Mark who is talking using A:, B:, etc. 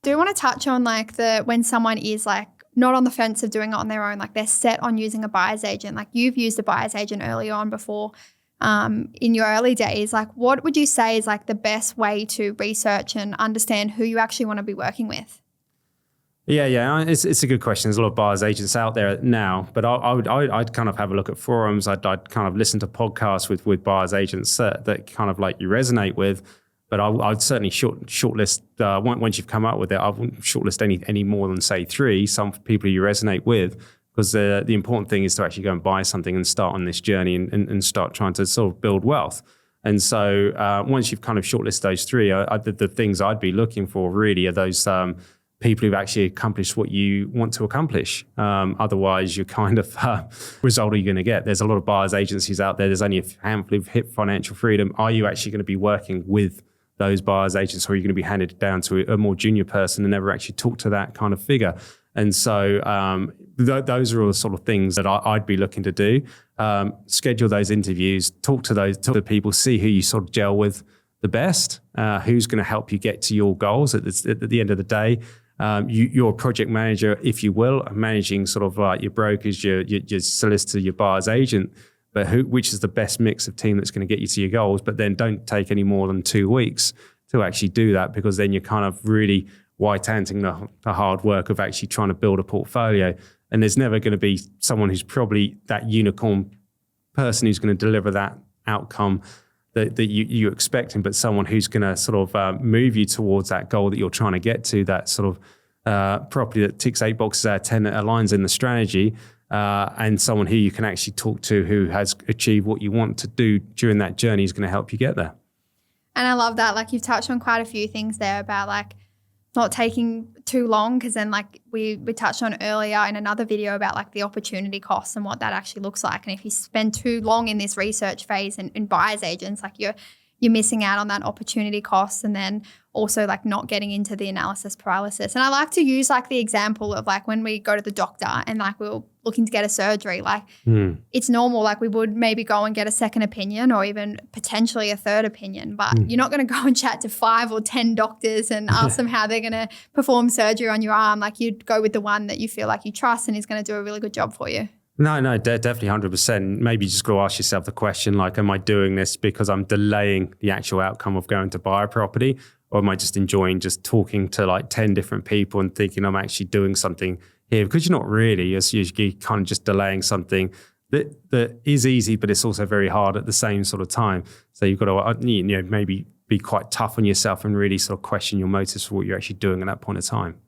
A: do want to touch on like when someone is like not on the fence of doing it on their own, like they're set on using a buyer's agent. Like you've used a buyer's agent early on before in your early days. Like what would you say is like the best way to research and understand who you actually want to be working with?
B: Yeah, it's a good question. There's a lot of buyers agents out there now, but I'd kind of have a look at forums. I'd kind of listen to podcasts with buyers agents that kind of like you resonate with. But I'd certainly shortlist once you've come up with it. I wouldn't shortlist any more than say 3. Some people you resonate with, because the important thing is to actually go and buy something and start on this journey and start trying to sort of build wealth. And so once you've kind of shortlisted those 3, the things I'd be looking for really are those people who've actually accomplished what you want to accomplish. Otherwise, you're kind of result are you going to get? There's a lot of buyers agencies out there. There's only a handful of hit financial freedom. Are you actually going to be working with those buyers agents, or are you going to be handed down to a more junior person and never actually talk to that kind of figure? And so those are all the sort of things that I'd be looking to do. Schedule those interviews, talk to the people, see who you sort of gel with the best, who's going to help you get to your goals at the end of the day. You're a project manager, if you will, managing sort of like your brokers, your solicitor, your buyer's agent, but which is the best mix of team that's going to get you to your goals. But then don't take any more than 2 weeks to actually do that, because then you're kind of really white-anting the hard work of actually trying to build a portfolio. And there's never going to be someone who's probably that unicorn person who's going to deliver that outcome that you're expecting, but someone who's going to sort of move you towards that goal that you're trying to get to, that sort of property that ticks 8 boxes out of 10, that aligns in the strategy, and someone who you can actually talk to who has achieved what you want to do during that journey is going to help you get there.
A: And I love that. Like you've touched on quite a few things there about like not taking too long, because then like we touched on earlier in another video about like the opportunity costs and what that actually looks like. And if you spend too long in this research phase and in buyer's agents, like you're missing out on that opportunity cost, and then also like not getting into the analysis paralysis. And I like to use like the example of like when we go to the doctor and like we're looking to get a surgery, like it's normal, like we would maybe go and get a second opinion or even potentially a third opinion, but you're not going to go and chat to 5 or 10 doctors and ask them how they're going to perform surgery on your arm. Like you'd go with the one that you feel like you trust and is going to do a really good job for you.
B: No, definitely 100%. Maybe you just got to ask yourself the question, like, am I doing this because I'm delaying the actual outcome of going to buy a property? Or am I just enjoying just talking to like 10 different people and thinking I'm actually doing something here? Because you're not really, you're kind of just delaying something that is easy, but it's also very hard at the same sort of time. So you've got to maybe be quite tough on yourself and really sort of question your motives for what you're actually doing at that point of time.